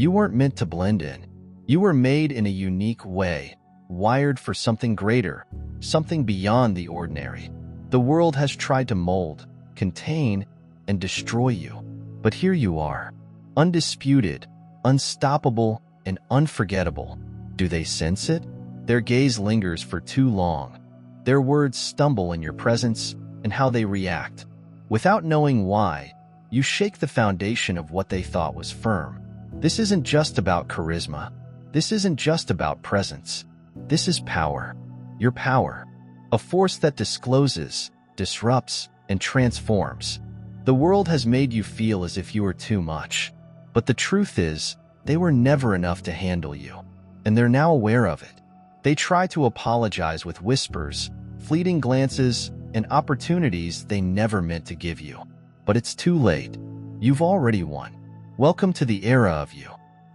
You weren't meant to blend in. You were made in a unique way, wired for something greater, something beyond the ordinary. The world has tried to mold, contain, and destroy you. But here you are, undisputed, unstoppable, and unforgettable. Do they sense it? Their gaze lingers for too long. Their words stumble in your presence, and how they react. Without knowing why, you shake the foundation of what they thought was firm. This isn't just about charisma. This isn't just about presence. This is power. Your power. A force that discloses, disrupts, and transforms. The world has made you feel as if you were too much. But the truth is, they were never enough to handle you. And they're now aware of it. They try to apologize with whispers, fleeting glances, and opportunities they never meant to give you. But it's too late. You've already won. Welcome to the era of you.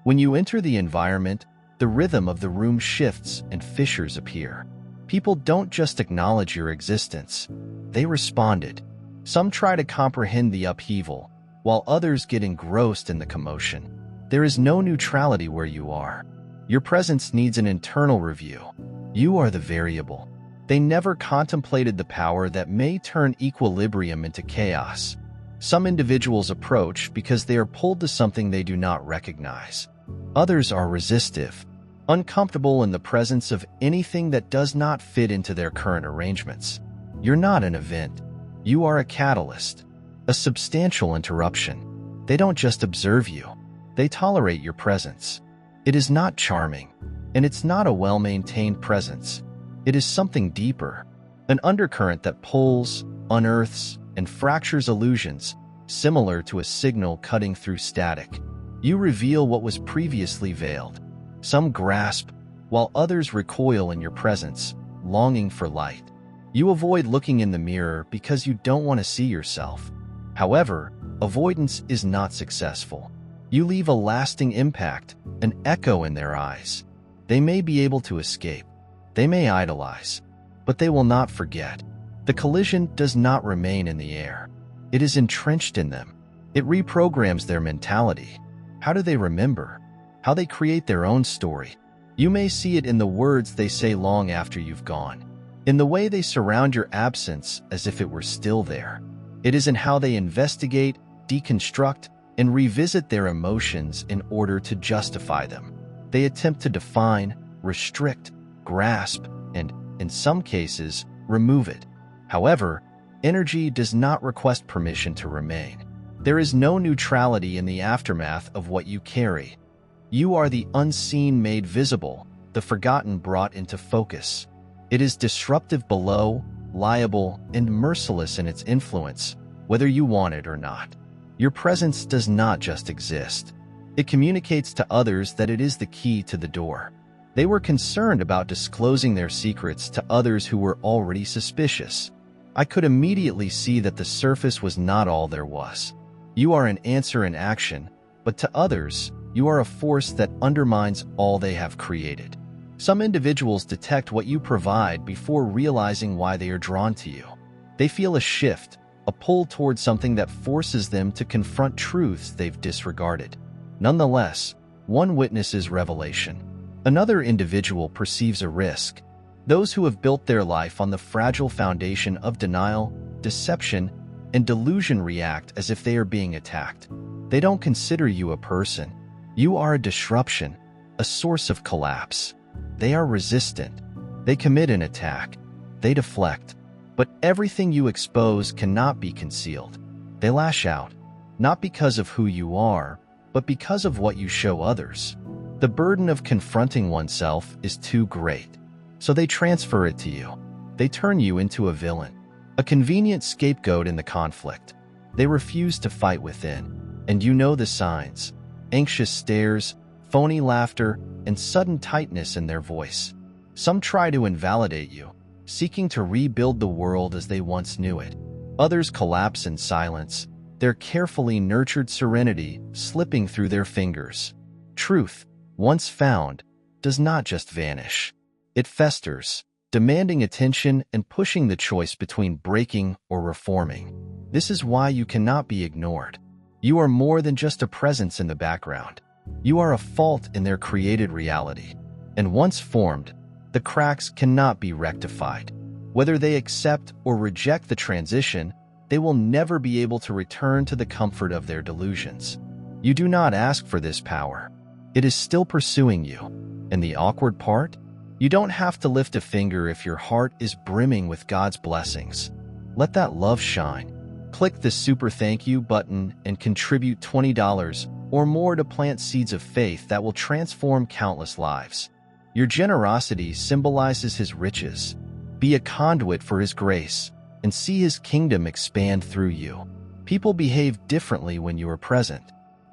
When you enter the environment, the rhythm of the room shifts and fissures appear. People don't just acknowledge your existence. They responded. Some try to comprehend the upheaval, while others get engrossed in the commotion. There is no neutrality where you are. Your presence needs an internal review. You are the variable. They never contemplated the power that may turn equilibrium into chaos. Some individuals approach because they are pulled to something they do not recognize. Others are resistive, uncomfortable in the presence of anything that does not fit into their current arrangements. You're not an event. You are a catalyst, a substantial interruption. They don't just observe you. They tolerate your presence. It is not charming, and it's not a well-maintained presence. It is something deeper, an undercurrent that pulls, unearths, and fractures illusions, similar to a signal cutting through static. You reveal what was previously veiled. Some grasp, while others recoil in your presence, longing for light. You avoid looking in the mirror because you don't want to see yourself. However, avoidance is not successful. You leave a lasting impact, an echo in their eyes. They may be able to escape. They may idolize, but they will not forget. The collision does not remain in the air. It is entrenched in them. It reprograms their mentality. How do they remember? How they create their own story. You may see it in the words they say long after you've gone, in the way they surround your absence as if it were still there. It is in how they investigate, deconstruct, and revisit their emotions in order to justify them. They attempt to define, restrict, grasp, and, in some cases, remove it. However, energy does not request permission to remain. There is no neutrality in the aftermath of what you carry. You are the unseen made visible, the forgotten brought into focus. It is disruptive below, liable, and merciless in its influence, whether you want it or not. Your presence does not just exist. It communicates to others that it is the key to the door. They were concerned about disclosing their secrets to others who were already suspicious. I could immediately see that the surface was not all there was. You are an answer in action, but to others, you are a force that undermines all they have created. Some individuals detect what you provide before realizing why they are drawn to you. They feel a shift, a pull towards something that forces them to confront truths they've disregarded. Nonetheless, one witnesses revelation. Another individual perceives a risk. Those who have built their life on the fragile foundation of denial, deception, and delusion react as if they are being attacked. They don't consider you a person. You are a disruption, a source of collapse. They are resistant. They commit an attack. They deflect. But everything you expose cannot be concealed. They lash out, not because of who you are, but because of what you show others. The burden of confronting oneself is too great, so they transfer it to you. They turn you into a villain, a convenient scapegoat in the conflict. They refuse to fight within, and you know the signs: anxious stares, phony laughter, and sudden tightness in their voice. Some try to invalidate you, seeking to rebuild the world as they once knew it. Others collapse in silence, their carefully nurtured serenity slipping through their fingers. Truth, once found, does not just vanish. It festers, demanding attention and pushing the choice between breaking or reforming. This is why you cannot be ignored. You are more than just a presence in the background. You are a fault in their created reality, and once formed, the cracks cannot be rectified. Whether they accept or reject the transition, they will never be able to return to the comfort of their delusions. You do not ask for this power. It is still pursuing you. And the awkward part? You don't have to lift a finger if your heart is brimming with God's blessings. Let that love shine. Click the super thank you button and contribute $20 or more to plant seeds of faith that will transform countless lives. Your generosity symbolizes His riches. Be a conduit for His grace and see His kingdom expand through you. People behave differently when you are present.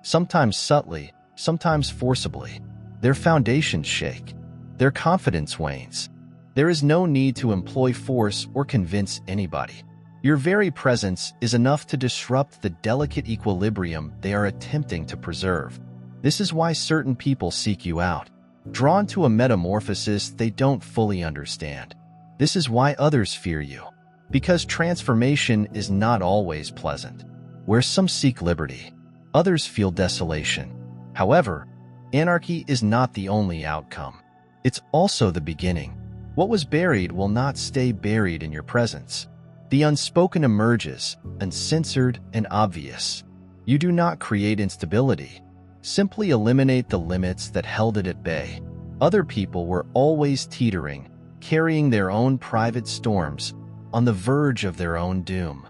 Sometimes subtly, sometimes forcibly. Their foundations shake. Their confidence wanes. There is no need to employ force or convince anybody. Your very presence is enough to disrupt the delicate equilibrium they are attempting to preserve. This is why certain people seek you out, drawn to a metamorphosis they don't fully understand. This is why others fear you, because transformation is not always pleasant. Where some seek liberty, others feel desolation. However, anarchy is not the only outcome. It's also the beginning. What was buried will not stay buried in your presence. The unspoken emerges, uncensored and obvious. You do not create instability. Simply eliminate the limits that held it at bay. Other people were always teetering, carrying their own private storms, on the verge of their own doom.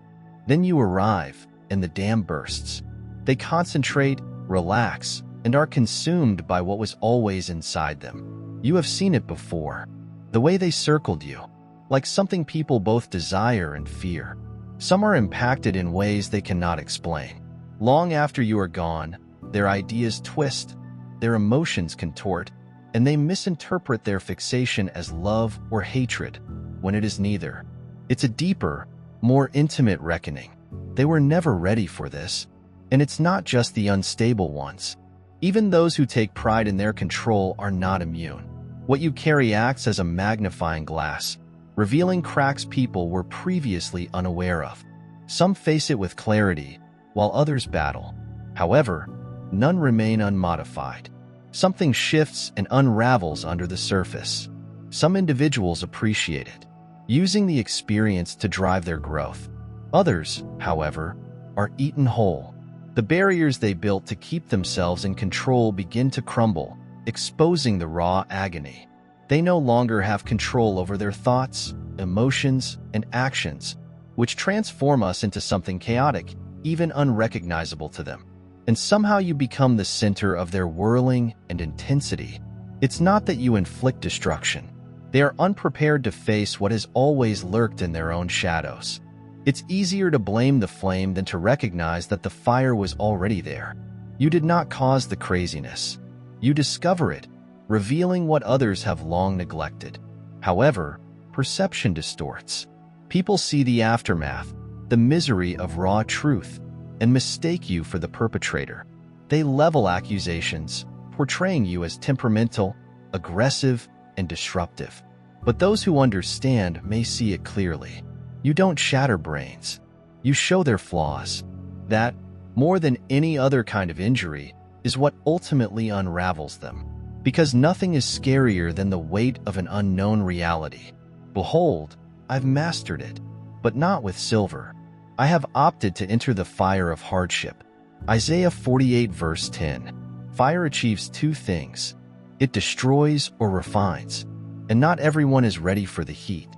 Then you arrive, and the dam bursts. They concentrate, relax, and are consumed by what was always inside them. You have seen it before. The way they circled you, like something people both desire and fear. Some are impacted in ways they cannot explain. Long after you are gone, their ideas twist, their emotions contort, and they misinterpret their fixation as love or hatred, when it is neither. It's a deeper, more intimate reckoning. They were never ready for this, and it's not just the unstable ones. Even those who take pride in their control are not immune. What you carry acts as a magnifying glass, revealing cracks people were previously unaware of. Some face it with clarity, while others battle. However, none remain unmodified. Something shifts and unravels under the surface. Some individuals appreciate it, using the experience to drive their growth. Others, however, are eaten whole. The barriers they built to keep themselves in control begin to crumble, exposing the raw agony. They no longer have control over their thoughts, emotions, and actions, which transform us into something chaotic, even unrecognizable to them. And somehow you become the center of their whirling and intensity. It's not that you inflict destruction. They are unprepared to face what has always lurked in their own shadows. It's easier to blame the flame than to recognize that the fire was already there. You did not cause the craziness. You discover it, revealing what others have long neglected. However, perception distorts. People see the aftermath, the misery of raw truth, and mistake you for the perpetrator. They level accusations, portraying you as temperamental, aggressive, and disruptive. But those who understand may see it clearly. You don't shatter brains. You show their flaws. That, more than any other kind of injury, is what ultimately unravels them. Because nothing is scarier than the weight of an unknown reality. Behold, I've mastered it, but not with silver. I have opted to enter the fire of hardship. Isaiah 48 verse 10. Fire achieves two things. It destroys or refines, and not everyone is ready for the heat.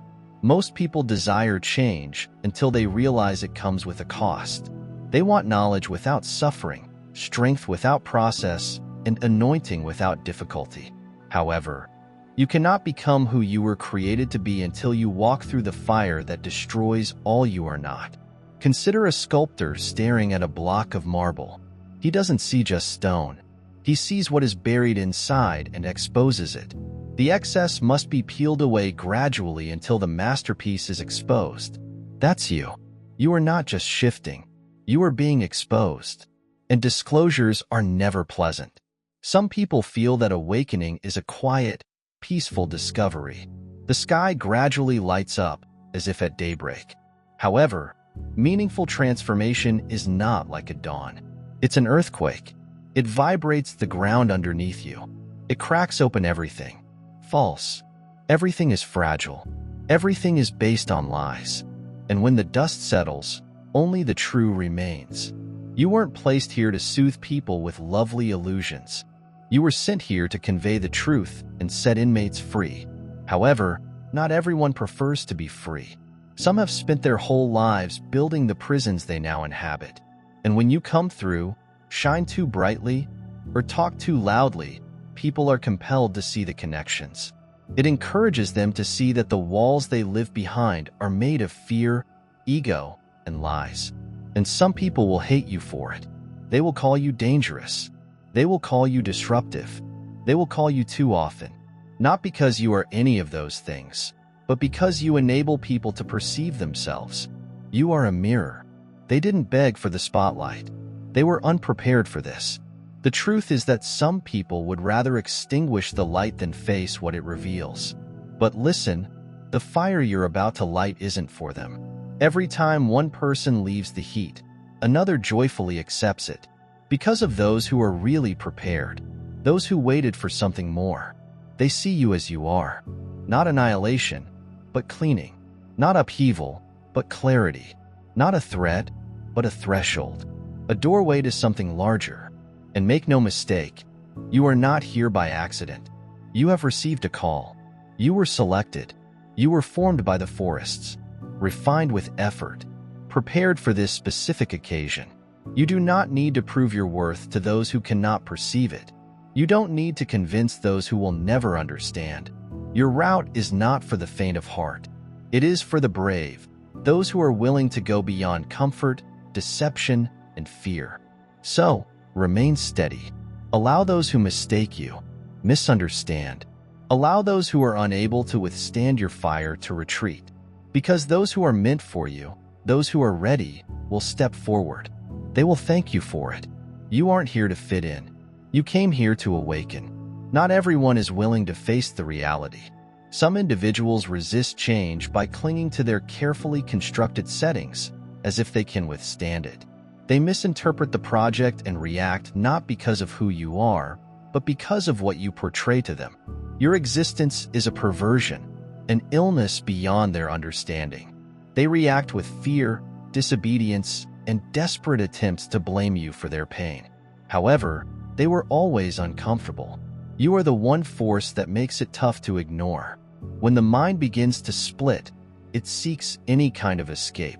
Most people desire change until they realize it comes with a cost. They want knowledge without suffering, strength without process, and anointing without difficulty. However, you cannot become who you were created to be until you walk through the fire that destroys all you are not. Consider a sculptor staring at a block of marble. He doesn't see just stone. He sees what is buried inside and exposes it. The excess must be peeled away gradually until the masterpiece is exposed. That's you. You are not just shifting. You are being exposed. And disclosures are never pleasant. Some people feel that awakening is a quiet, peaceful discovery. The sky gradually lights up, as if at daybreak. However, meaningful transformation is not like a dawn. It's an earthquake. It vibrates the ground underneath you. It cracks open everything. False. Everything is fragile. Everything is based on lies. And when the dust settles, only the true remains. You weren't placed here to soothe people with lovely illusions. You were sent here to convey the truth and set inmates free. However, not everyone prefers to be free. Some have spent their whole lives building the prisons they now inhabit. And when you come through, shine too brightly, or talk too loudly, people are compelled to see the connections. It encourages them to see that the walls they live behind are made of fear, ego, and lies. And some people will hate you for it. They will call you dangerous. They will call you disruptive. They will call you too often. Not because you are any of those things, but because you enable people to perceive themselves. You are a mirror. They didn't beg for the spotlight. They were unprepared for this. The truth is that some people would rather extinguish the light than face what it reveals. But listen, the fire you're about to light isn't for them. Every time one person leaves the heat, another joyfully accepts it. Because of those who are really prepared, those who waited for something more. They see you as you are. Not annihilation, but cleaning. Not upheaval, but clarity. Not a threat, but a threshold. A doorway to something larger. And make no mistake, you are not here by accident. You have received a call. You were selected. You were formed by the forests, refined with effort, prepared for this specific occasion. You do not need to prove your worth to those who cannot perceive it. You don't need to convince those who will never understand. Your route is not for the faint of heart. It is for the brave, those who are willing to go beyond comfort, deception, and fear. So, remain steady. Allow those who mistake you, misunderstand. Allow those who are unable to withstand your fire to retreat. Because those who are meant for you, those who are ready, will step forward. They will thank you for it. You aren't here to fit in. You came here to awaken. Not everyone is willing to face the reality. Some individuals resist change by clinging to their carefully constructed settings, as if they can withstand it. They misinterpret the project and react not because of who you are, but because of what you portray to them. Your existence is a perversion, an illness beyond their understanding. They react with fear, disobedience, and desperate attempts to blame you for their pain. However, they were always uncomfortable. You are the one force that makes it tough to ignore. When the mind begins to split, it seeks any kind of escape.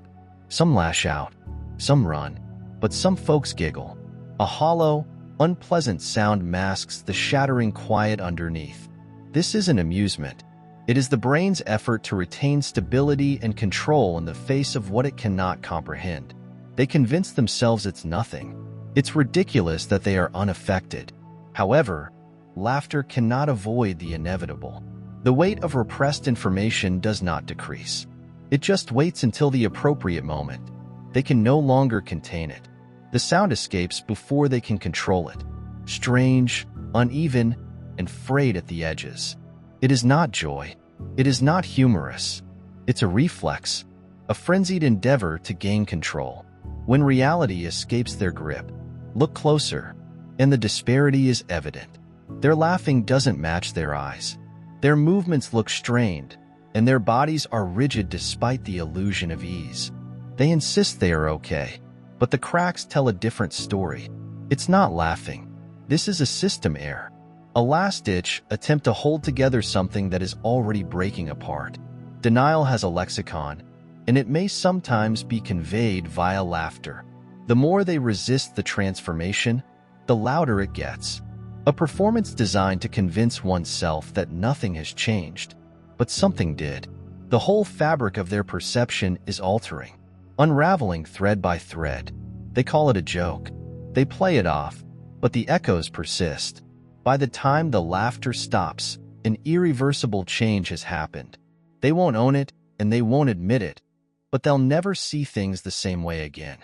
Some lash out, some run, but some folks giggle. A hollow, unpleasant sound masks the shattering quiet underneath. This isn't amusement. It is the brain's effort to retain stability and control in the face of what it cannot comprehend. They convince themselves it's nothing. It's ridiculous that they are unaffected. However, laughter cannot avoid the inevitable. The weight of repressed information does not decrease. It just waits until the appropriate moment. They can no longer contain it. The sound escapes before they can control it. Strange, uneven, and frayed at the edges. It is not joy. It is not humorous. It's a reflex, a frenzied endeavor to gain control. When reality escapes their grip, look closer, and the disparity is evident. Their laughing doesn't match their eyes. Their movements look strained, and their bodies are rigid despite the illusion of ease. They insist they are okay, but the cracks tell a different story. It's not laughing. This is a system error. A last-ditch attempt to hold together something that is already breaking apart. Denial has a lexicon, and it may sometimes be conveyed via laughter. The more they resist the transformation, the louder it gets. A performance designed to convince oneself that nothing has changed, but something did. The whole fabric of their perception is altering, unraveling thread by thread. They call it a joke. They play it off, but the echoes persist. By the time the laughter stops, an irreversible change has happened. They won't own it, and they won't admit it, but they'll never see things the same way again.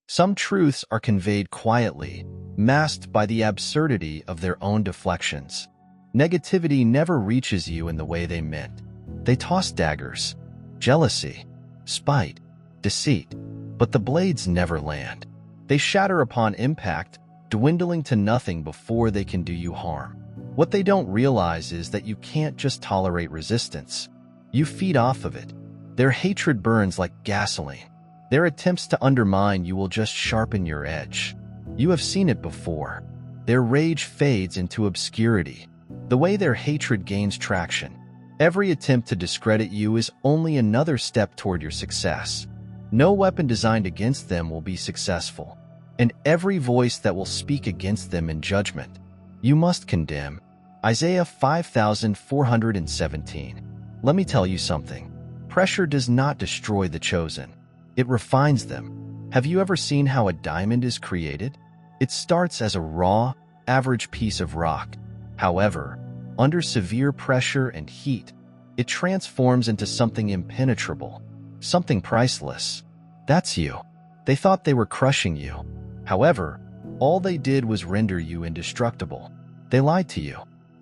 Some truths are conveyed quietly, masked by the absurdity of their own deflections. Negativity never reaches you in the way they meant. They toss daggers, jealousy, spite, deceit, but the blades never land. They shatter upon impact, dwindling to nothing before they can do you harm. What they don't realize is that you can't just tolerate resistance. You feed off of it. Their hatred burns like gasoline. Their attempts to undermine you will just sharpen your edge. You have seen it before. Their rage fades into obscurity. The way their hatred gains traction. Every attempt to discredit you is only another step toward your success. No weapon designed against them will be successful, and every voice that will speak against them in judgment, you must condemn. Isaiah 5417. Let me tell you something. Pressure does not destroy the chosen. It refines them. Have you ever seen how a diamond is created? It starts as a raw, average piece of rock. However, under severe pressure and heat, it transforms into something impenetrable, something priceless. That's you. They thought they were crushing you. However, all they did was render you indestructible. They lied to you.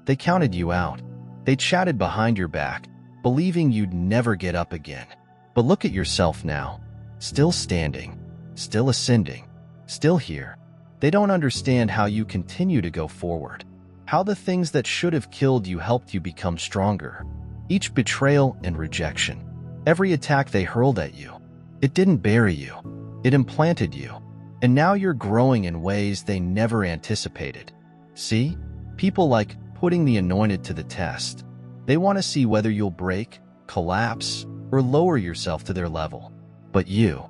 They counted you out. They chatted behind your back, believing you'd never get up again. But look at yourself now. Still standing, still ascending, still here. They don't understand how you continue to go forward. How the things that should have killed you helped you become stronger. Each betrayal and rejection, every attack they hurled at you, it didn't bury you. It implanted you. And now you're growing in ways they never anticipated. See? People like putting the anointed to the test. They want to see whether you'll break, collapse, or lower yourself to their level. But you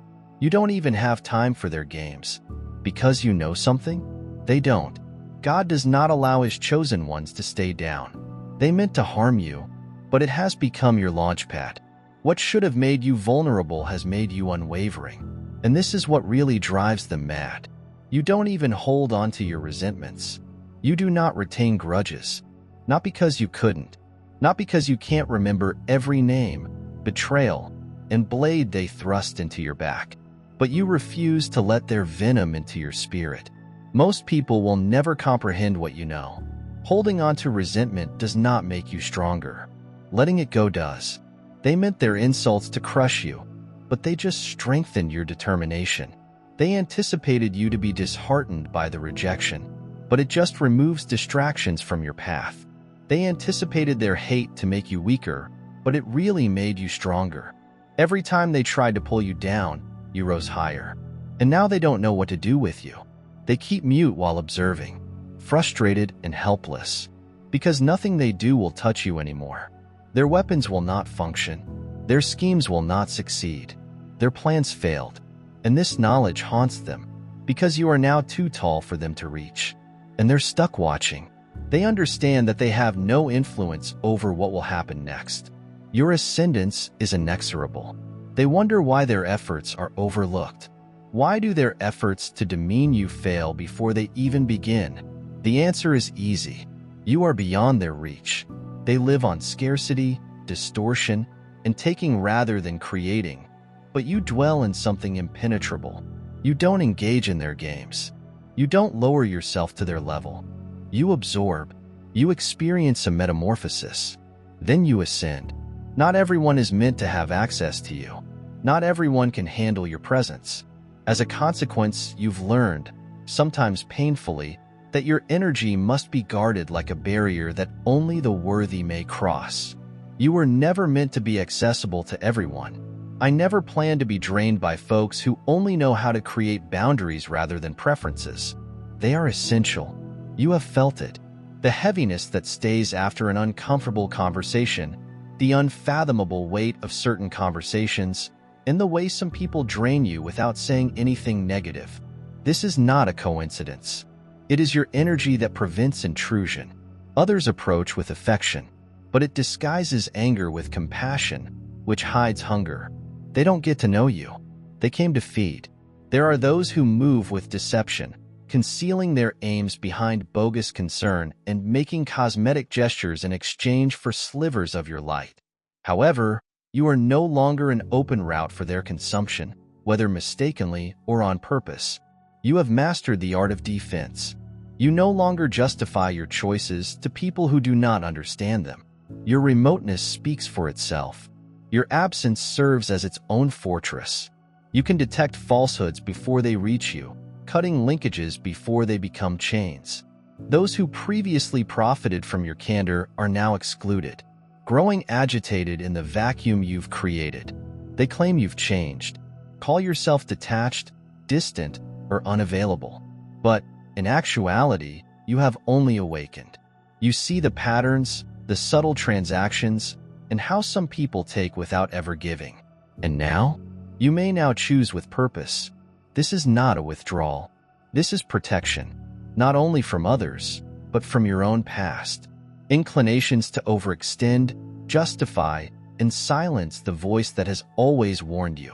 don't even have time for their games. Because you know something? They don't. God does not allow His chosen ones to stay down. They meant to harm you, but it has become your launchpad. What should have made you vulnerable has made you unwavering. And this is what really drives them mad. You don't even hold on to your resentments. You do not retain grudges. Not because you couldn't. Not because you can't remember every name, betrayal, and blade they thrust into your back. But you refuse to let their venom into your spirit. Most people will never comprehend what you know. Holding on to resentment does not make you stronger. Letting it go does. They meant their insults to crush you, but they just strengthened your determination. They anticipated you to be disheartened by the rejection, but it just removes distractions from your path. They anticipated their hate to make you weaker, but it really made you stronger. Every time they tried to pull you down, you rose higher. And now they don't know what to do with you. They keep mute while observing, frustrated and helpless, because nothing they do will touch you anymore. Their weapons will not function. Their schemes will not succeed. Their plans failed. And this knowledge haunts them, because you are now too tall for them to reach. And they're stuck watching. They understand that they have no influence over what will happen next. Your ascendance is inexorable. They wonder why their efforts are overlooked. Why do their efforts to demean you fail before they even begin? The answer is easy. You are beyond their reach. They live on scarcity, distortion, and taking rather than creating. But you dwell in something impenetrable. You don't engage in their games. You don't lower yourself to their level. You absorb. You experience a metamorphosis. Then you ascend. Not everyone is meant to have access to you. Not everyone can handle your presence. As a consequence, you've learned, sometimes painfully, that your energy must be guarded like a barrier that only the worthy may cross. You were never meant to be accessible to everyone. I never planned to be drained by folks who only know how to create boundaries rather than preferences. They are essential. You have felt it. The heaviness that stays after an uncomfortable conversation, the unfathomable weight of certain conversations, and the way some people drain you without saying anything negative. This is not a coincidence. It is your energy that prevents intrusion. Others approach with affection, but it disguises anger with compassion, which hides hunger. They don't get to know you. They came to feed. There are those who move with deception, concealing their aims behind bogus concern and making cosmetic gestures in exchange for slivers of your light. However, you are no longer an open route for their consumption, whether mistakenly or on purpose. You have mastered the art of defense. You no longer justify your choices to people who do not understand them. Your remoteness speaks for itself. Your absence serves as its own fortress. You can detect falsehoods before they reach you, cutting linkages before they become chains. Those who previously profited from your candor are now excluded, growing agitated in the vacuum you've created. They claim you've changed, call yourself detached, distant, or unavailable. But in actuality, you have only awakened. You see the patterns, the subtle transactions, and how some people take without ever giving. And now, you may now choose with purpose. This is not a withdrawal. This is protection, not only from others, but from your own past. Inclinations to overextend, justify, and silence the voice that has always warned you.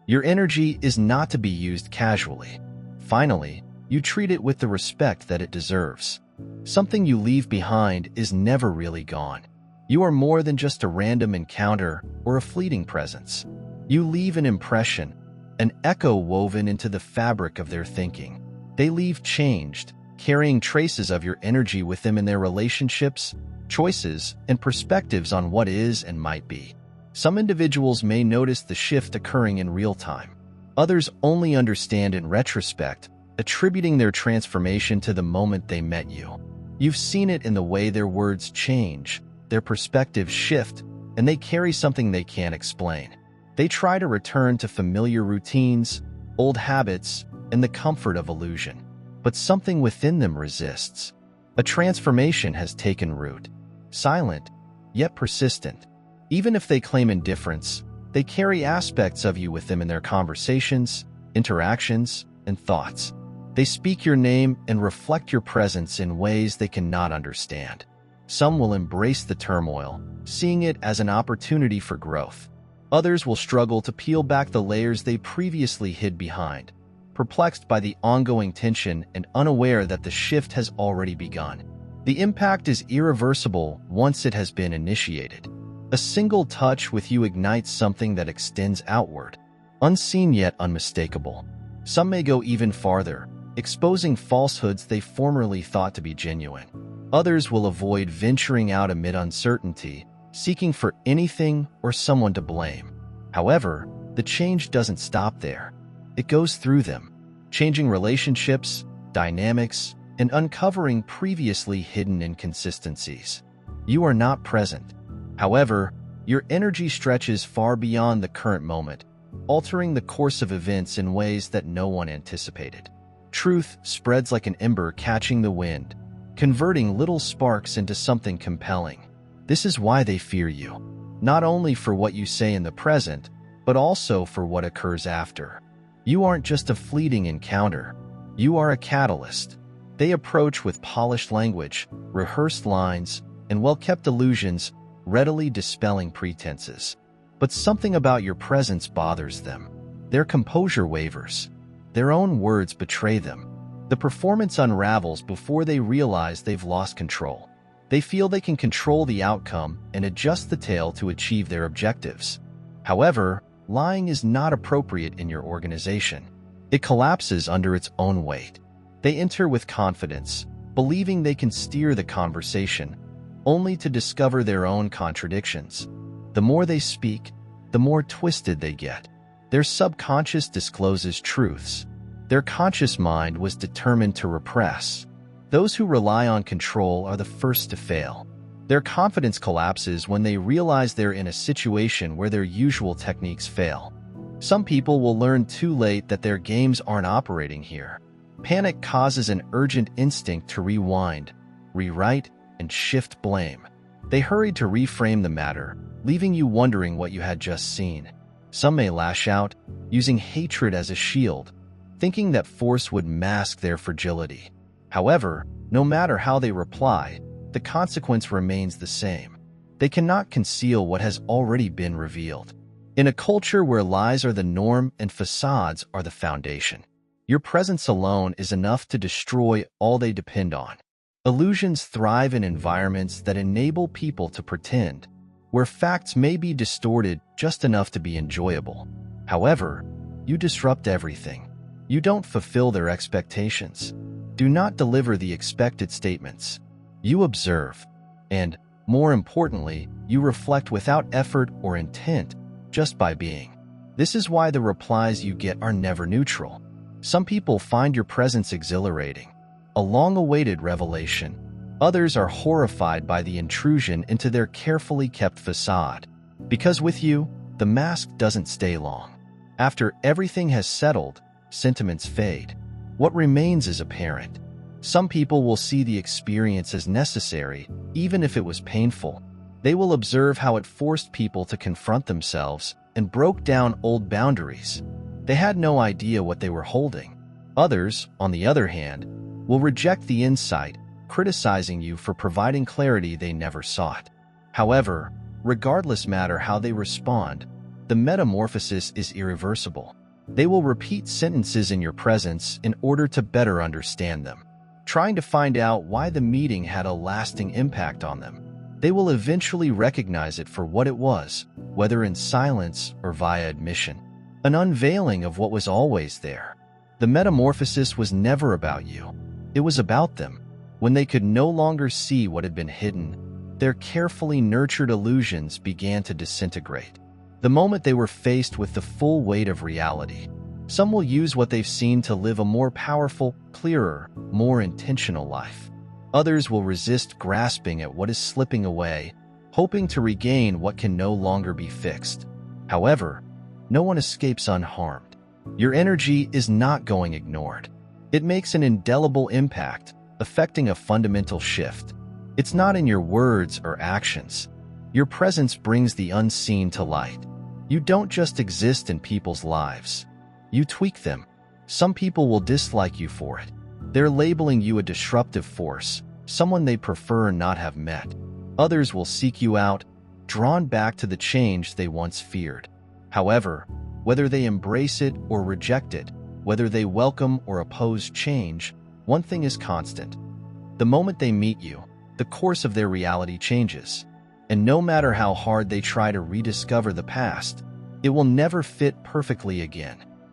Your energy is not to be used casually. Finally, you treat it with the respect that it deserves. Something you leave behind is never really gone. You are more than just a random encounter or a fleeting presence. You leave an impression, an echo woven into the fabric of their thinking. They leave changed, carrying traces of your energy with them in their relationships, choices, and perspectives on what is and might be. Some individuals may notice the shift occurring in real time. Others only understand in retrospect, attributing their transformation to the moment they met you. You've seen it in the way their words change, their perspectives shift, and they carry something they can't explain. They try to return to familiar routines, old habits, and the comfort of illusion. But something within them resists. A transformation has taken root, silent, yet persistent. Even if they claim indifference, they carry aspects of you with them in their conversations, interactions, and thoughts. They speak your name and reflect your presence in ways they cannot understand. Some will embrace the turmoil, seeing it as an opportunity for growth. Others will struggle to peel back the layers they previously hid behind, perplexed by the ongoing tension and unaware that the shift has already begun. The impact is irreversible once it has been initiated. A single touch with you ignites something that extends outward, unseen yet unmistakable. Some may go even farther, exposing falsehoods they formerly thought to be genuine. Others will avoid venturing out amid uncertainty, seeking for anything or someone to blame. However, the change doesn't stop there. It goes through them, changing relationships, dynamics, and uncovering previously hidden inconsistencies. You are not present. However, your energy stretches far beyond the current moment, altering the course of events in ways that no one anticipated. Truth spreads like an ember catching the wind, converting little sparks into something compelling. This is why they fear you, not only for what you say in the present, but also for what occurs after. You aren't just a fleeting encounter. You are a catalyst. They approach with polished language, rehearsed lines, and well-kept illusions, readily dispelling pretenses. But something about your presence bothers them. Their composure wavers. Their own words betray them. The performance unravels before they realize they've lost control. They feel they can control the outcome and adjust the tale to achieve their objectives. However, lying is not appropriate in your organization. It collapses under its own weight. They enter with confidence, believing they can steer the conversation, only to discover their own contradictions. The more they speak, the more twisted they get. Their subconscious discloses truths. Their conscious mind was determined to repress. Those who rely on control are the first to fail. Their confidence collapses when they realize they're in a situation where their usual techniques fail. Some people will learn too late that their games aren't operating here. Panic causes an urgent instinct to rewind, rewrite, and shift blame. They hurry to reframe the matter, leaving you wondering what you had just seen. Some may lash out, using hatred as a shield, thinking that force would mask their fragility. However, no matter how they reply, the consequence remains the same. They cannot conceal what has already been revealed. In a culture where lies are the norm and facades are the foundation, your presence alone is enough to destroy all they depend on. Illusions thrive in environments that enable people to pretend, where facts may be distorted just enough to be enjoyable. However, you disrupt everything. You don't fulfill their expectations. Do not deliver the expected statements. You observe, and, more importantly, you reflect without effort or intent, just by being. This is why the replies you get are never neutral. Some people find your presence exhilarating, a long-awaited revelation. Others are horrified by the intrusion into their carefully kept facade. Because with you, the mask doesn't stay long. After everything has settled, sentiments fade. What remains is apparent. Some people will see the experience as necessary, even if it was painful. They will observe how it forced people to confront themselves and broke down old boundaries. They had no idea what they were holding. Others, on the other hand, will reject the insight, criticizing you for providing clarity they never sought. However, regardless matter how they respond, the metamorphosis is irreversible. They will repeat sentences in your presence in order to better understand them, trying to find out why the meeting had a lasting impact on them. They will eventually recognize it for what it was, whether in silence or via admission, an unveiling of what was always there. The metamorphosis was never about you. It was about them. When they could no longer see what had been hidden, their carefully nurtured illusions began to disintegrate. The moment they were faced with the full weight of reality, some will use what they've seen to live a more powerful, clearer, more intentional life. Others will resist grasping at what is slipping away, hoping to regain what can no longer be fixed. However, no one escapes unharmed. Your energy is not going ignored. It makes an indelible impact, affecting a fundamental shift. It's not in your words or actions. Your presence brings the unseen to light. You don't just exist in people's lives. You tweak them. Some people will dislike you for it. They're labeling you a disruptive force, someone they prefer not have met. Others will seek you out, drawn back to the change they once feared. However, whether they embrace it or reject it, whether they welcome or oppose change, one thing is constant. The moment they meet you, the course of their reality changes. And no matter how hard they try to rediscover the past, it will never fit perfectly again.